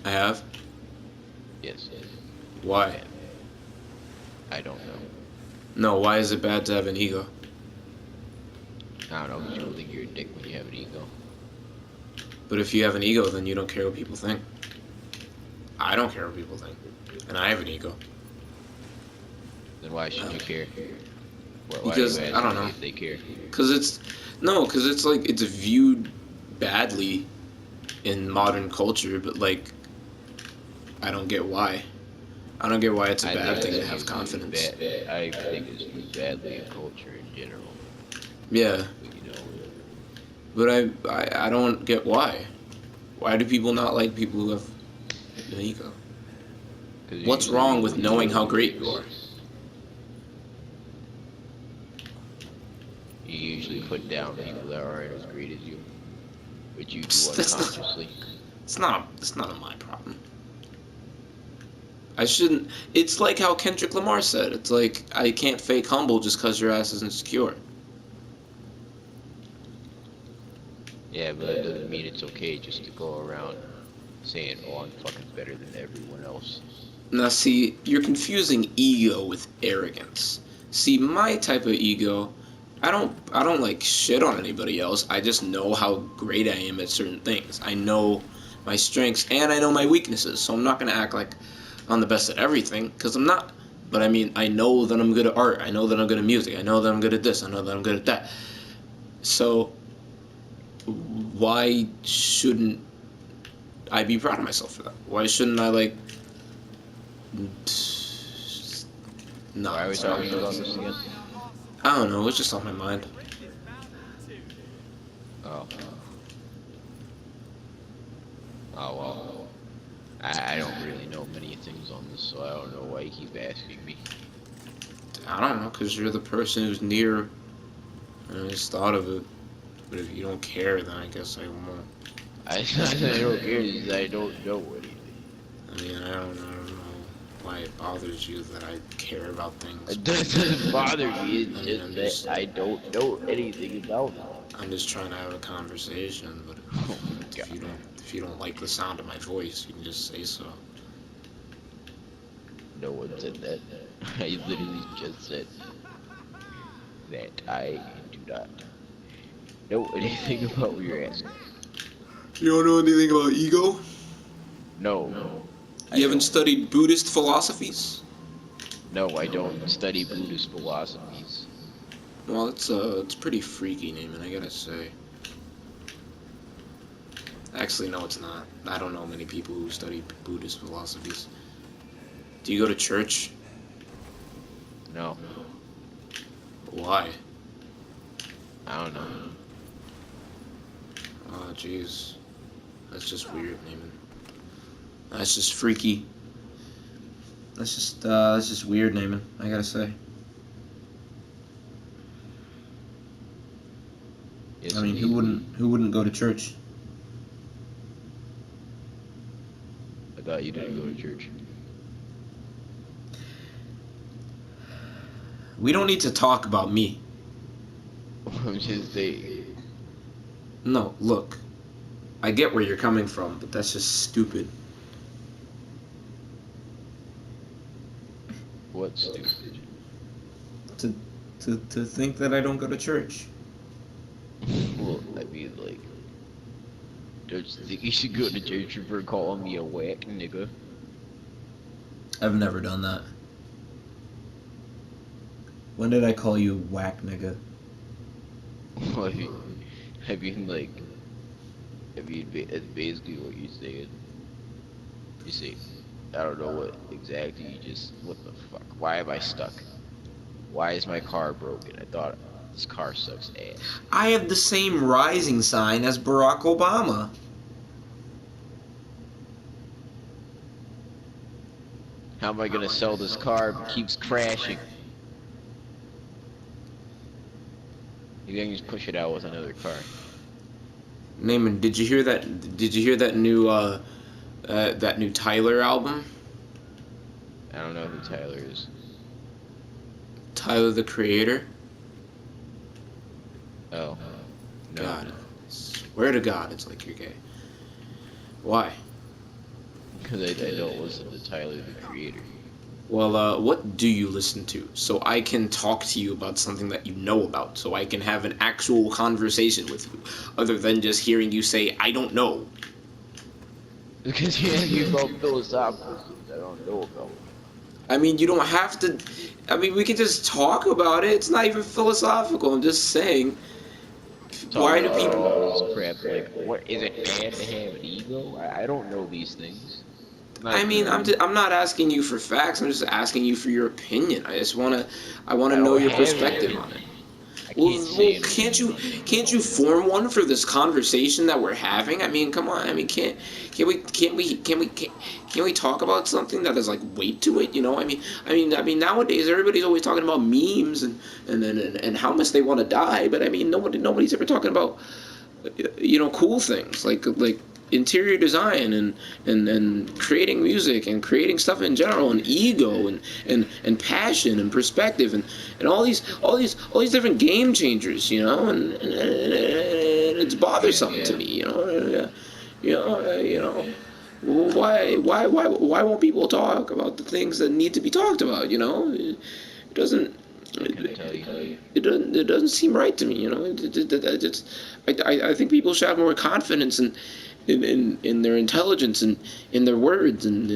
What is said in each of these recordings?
I have? Yes. Why? I don't know. No, why is it bad to have an ego? I don't know, because people think you're a dick when you have an ego. But if you have an ego, then you don't care what people think. I don't care what people think. And I have an ego. Then why should you care? Why are you Because, I don't asking me know. if they care? Because it's like, it's viewed badly in modern culture, but like, I don't get why. I don't get why it's a I bad think thing to it's have viewed confidence. bad. I think it's viewed badly in culture in general. Yeah, But but I don't get why. Why do people not like people who have an ego? because What's usually wrong people with who do knowing how it, great you are? you usually put down people that aren't as great as you, which you do That's not. unconsciously. It's not my problem. I shouldn't. It's like how Kendrick Lamar said. It's like I can't fake humble just because your ass is insecure. Yeah, but that doesn't mean it's okay just to go around saying, "Oh, I'm fucking better than everyone else." Now, see, you're confusing ego with arrogance. See, my type of ego, I don't like shit on anybody else. I just know how great I am at certain things. I know my strengths and I know my weaknesses. So I'm not gonna act like I'm the best at everything because I'm not. But I mean, I know that I'm good at art. I know that I'm good at music. I know that I'm good at this. I know that I'm good at that. So why shouldn't I be proud of myself for that? Why shouldn't I like? No, Why are we sorry. talking about this again? I don't know. It's just on my mind. Oh, oh well. I don't really know many things on this, so I don't know why you keep asking me. I don't know, because you're the person who's near, and I just thought of it. But if you don't care, then I guess I won't. I don't care. I don't know anything. I mean, I don't know why it bothers you that I care about things. It doesn't bother me. It's I mean, just that I don't know anything about it. I'm just trying to have a conversation. But Oh my if you god. don't, if you don't like the sound of my voice, you can just say so. No one said that. I literally just said that I do not know anything about what you're asking. You don't know anything about ego? No, I You haven't don't. studied Buddhist philosophies? No, I don't study Buddhist philosophies. Well, it's pretty freaky, Neiman, I gotta say. Actually, no, it's not. I don't know many people who study Buddhist philosophies. Do you go to church? No, Why? I don't know. Oh, jeez. That's just weird, Neiman. That's just freaky. That's just weird, Neiman. I gotta say. I Yes, mean, indeed. who wouldn't go to church? I thought you didn't go to church. We don't need to talk about me. I'm just saying. No, look. I get where you're coming from, but that's just stupid. What's stupid? To to think that I don't go to church. Well, I mean, like, don't you think you should go to church for calling me a whack nigga? I've never done that. When did I call you whack nigga? Like, I mean, like, that's basically what you're saying. You see, I don't know what exactly you just. What the fuck? Why am I stuck? Why is my car broken? I thought this car sucks ass. I have the same rising sign as Barack Obama. How am I gonna sell this car if it keeps crashing? You can just push it out with another car. Naaman, did you hear that? Did you hear that new Tyler album? I don't know who Tyler is. Tyler the Creator. Oh, no. God, swear to God, it's like you're gay. Why? because I don't listen to Tyler the Creator. Well, what do you listen to? So I can talk to you about something that you know about, so I can have an actual conversation with you, other than just hearing you say, I don't know. Because you ask me about philosophical things I don't know about. I mean, you don't have to. I mean, we can just talk about it. It's not even philosophical. I'm just saying, Talk why do about people. all this crap like, what is it bad to have an ego? I don't know these things. I'm not I mean, you. I'm not asking you for facts. I'm just asking you for your opinion. I wanna I know don't your have an perspective on it. opinion. I Well, can't say well, an opinion on things I can't don't you know. form one for this conversation that we're having? I mean, come on. I mean, can't we talk about something that has like weight to it? You know, I mean, nowadays everybody's always talking about memes and how much they want to die, but I mean, nobody's ever talking about cool things like interior design and creating music and creating stuff in general and ego and passion and perspective and all these different game changers, and it's Yeah, bothersome yeah. to me, you know why won't people talk about the things that need to be talked about, it doesn't I couldn't tell you. it doesn't seem right to me. I think people should have more confidence in their intelligence and in their words and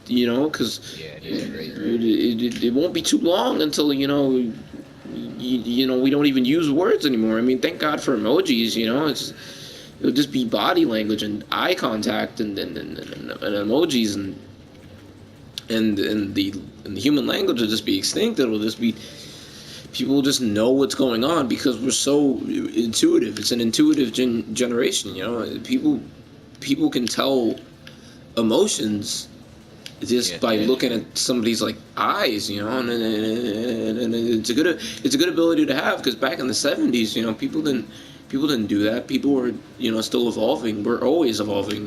because Yeah, it is crazy. it won't be too long until we don't even use words anymore. I mean, thank God for emojis. It'll just be body language and eye contact and emojis and the human language will just be extinct. It'll just be people will just know what's going on because we're so intuitive. It's an intuitive generation. People can tell emotions just Yes, by yes. looking at somebody's like eyes, and it's a good ability to have because back in the 70s, people didn't do that. People were still evolving. We're always evolving.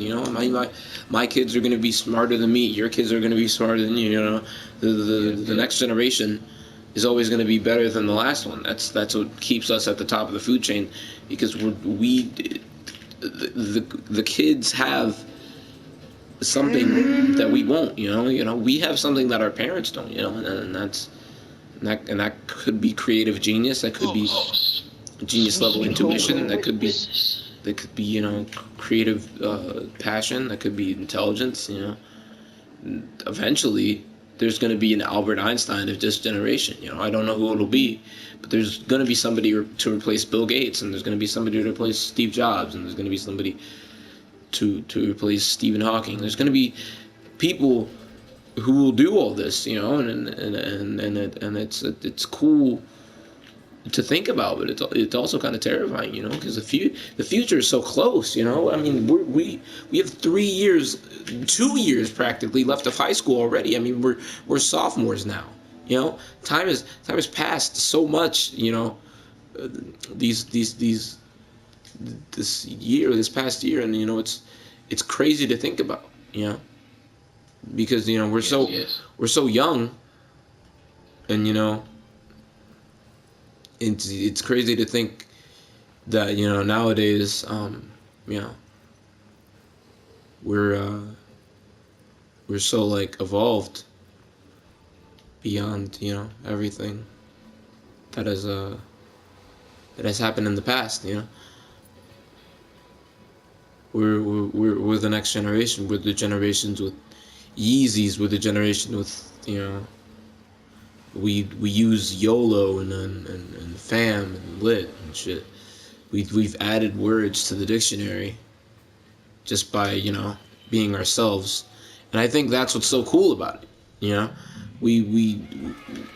My kids are going to be smarter than me. Your kids are going to be smarter than you. Yep, The yep. next generation is always going to be better than the last one. That's what keeps us at the top of the food chain because the kids have something that we won't. We have something that our parents don't. And that could be creative genius. That could be genius level intuition. That could be creative passion. That could be intelligence. Eventually there's going to be an Albert Einstein of this generation. I don't know who it'll be, but there's going to be somebody to replace Bill Gates, and there's going to be somebody to replace Steve Jobs, and there's going to be somebody to replace Stephen Hawking. There's going to be people who will do all this, and it's cool to think about, but it's also kind of terrifying, because the future is so close. I mean, we have 3 years, 2 years practically left of high school already. I mean, we're sophomores now. Time has passed so much. These this past year, and it's crazy to think about. Because Yes, yes. we're so young, and it's crazy to think that nowadays you know we're we're so like evolved beyond everything that has uh that has happened in the past. We're the next generation. We're the generations with Yeezys. We're the generation with we use YOLO and fam and lit and shit. We've added words to the dictionary just by being ourselves, and I think that's what's so cool about it. We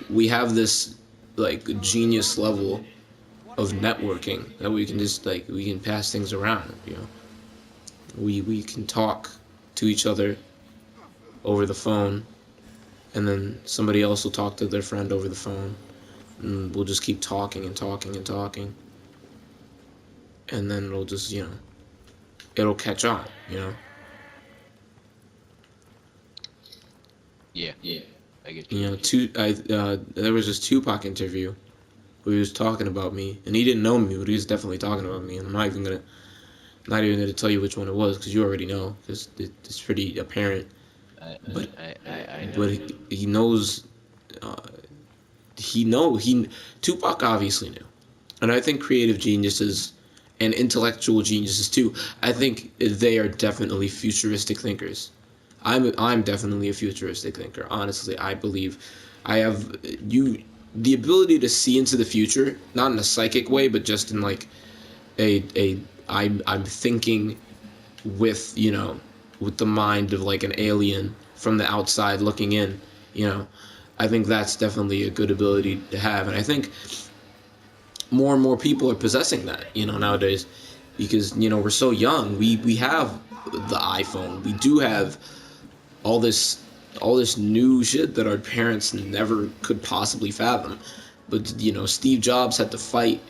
we have this like genius level of networking that we can just like we can pass things around. We can talk to each other over the phone, and then somebody else will talk to their friend over the phone, and we'll just keep talking and talking and talking, and then it'll just it'll catch on. Yeah, I get you. I get you. There was this Tupac interview where he was talking about me, and he didn't know me, but he was definitely talking about me, and I'm not even gonna tell you which one it was because you already know because it's pretty apparent. but I know. but he knows. Uh, he Tupac obviously knew, and I think creative geniuses and intellectual geniuses too. I think they are definitely futuristic thinkers. I'm definitely a futuristic thinker. Honestly, I believe I have you the ability to see into the future, not in a psychic way, but just in like a I'm thinking with with the mind of like an alien from the outside looking in. You know, I think that's definitely a good ability to have, and I think more and more people are possessing that. Nowadays, because we're so young. We have the iPhone. We do have all this all this new shit that our parents never could possibly fathom. But Steve Jobs had to fight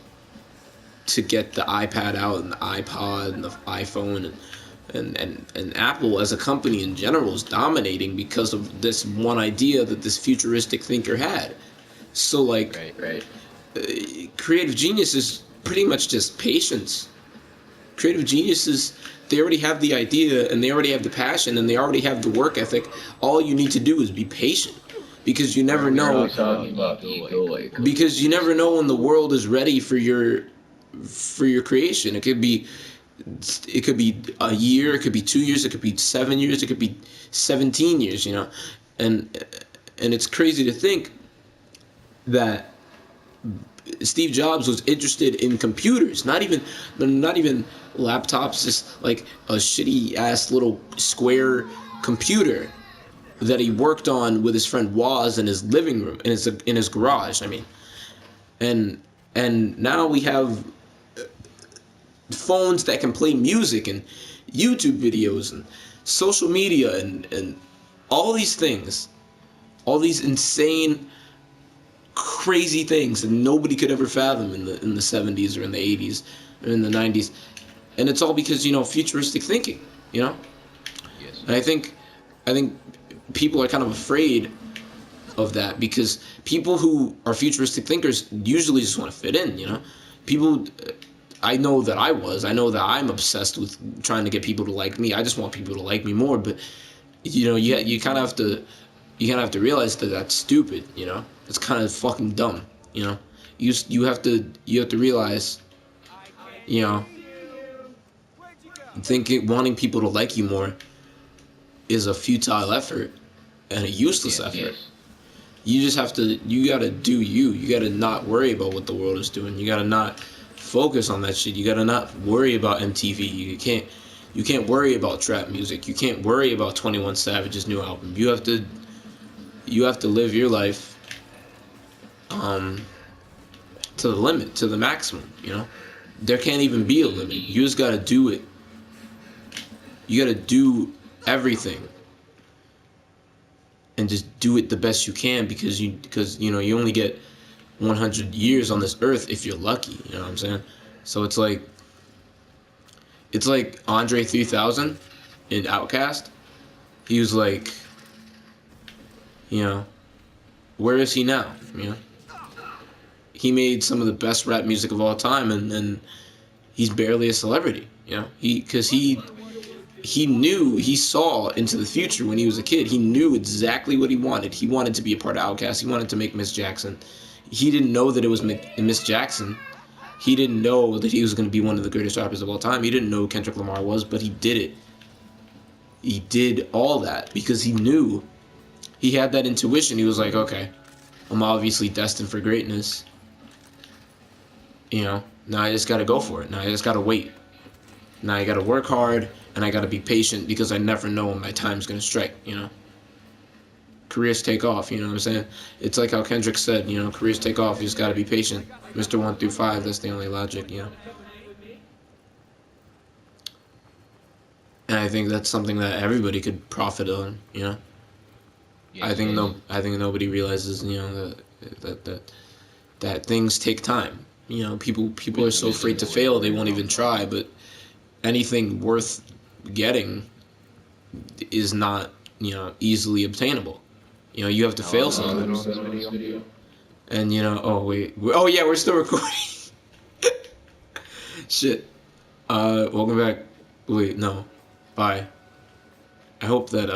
to get the iPad out and the iPod and the iPhone and Apple as a company in general is dominating because of this one idea that this futuristic thinker had. So like Right. creative genius is pretty much just patience. Creative geniuses, they already have the idea and they already have the passion and they already have the work ethic. All you need to do is be patient because you never We're know not talking about ego like because you never know when the world is ready for your creation. It could be a year, it could be 2 years, it could be 7 years, it could be 17 years, and it's crazy to think that Steve Jobs was interested in computers, not even laptops, just like a shitty ass little square computer that he worked on with his friend Woz in his living room, in his garage. I mean, and now we have phones that can play music and YouTube videos and social media and all these things, all these insane, crazy things that nobody could ever fathom in the 70s or in the 80s or in the 90s, and it's all because futuristic thinking, you know. yes. And I think people are kind of afraid of that because people who are futuristic thinkers usually just want to fit in, people. I know that I know that I'm obsessed with trying to get people to like me. I just want people to like me more, but you kind of have to realize that that's stupid. It's kind of fucking dumb. You have to realize, you know thinking wanting people to like you more is a futile effort and a useless Yes. effort. You gotta do you. You gotta not worry about what the world is doing. You gotta not focus on that shit. You gotta not worry about MTV. You can't worry about trap music. You can't worry about 21 Savage's new album. You have to live your life um to the limit, to the maximum, There can't even be a limit. You just gotta do it. You gotta do everything and just do it the best you can because you only get 100 years on this earth if you're lucky. You know what I'm saying? So it's like Andre 3000 in Outcast. He was like, you know, where is he now? He made some of the best rap music of all time, and he's barely a celebrity. He saw into the future when he was a kid. He knew exactly what he wanted. He wanted to be a part of Outkast. He wanted to make Miss Jackson. He didn't know that it was Miss Jackson. He didn't know that he was going to be one of the greatest rappers of all time. He didn't know who Kendrick Lamar was, but he did it. He did all that because he knew. He had that intuition. He was like, okay, I'm obviously destined for greatness. Now I just got to go for it. Now I just got to wait. Now I got to work hard and I got to be patient because I never know when my time's going to strike. Careers take off, you know what I'm saying? It's like how Kendrick said, careers take off, you just gotta be patient. Mr. 1 through 5, that's the only logic. And I think that's something that everybody could profit on. I Yes. think nobody realizes, that things take time. People are so Wisdom afraid to is the fail word. they won't even try, but anything worth getting is not, easily obtainable. You have to How fail long have we been sometimes. on this video? And oh wait, oh yeah, we're still recording. Shit. Welcome back. Wait, no. Bye. I hope that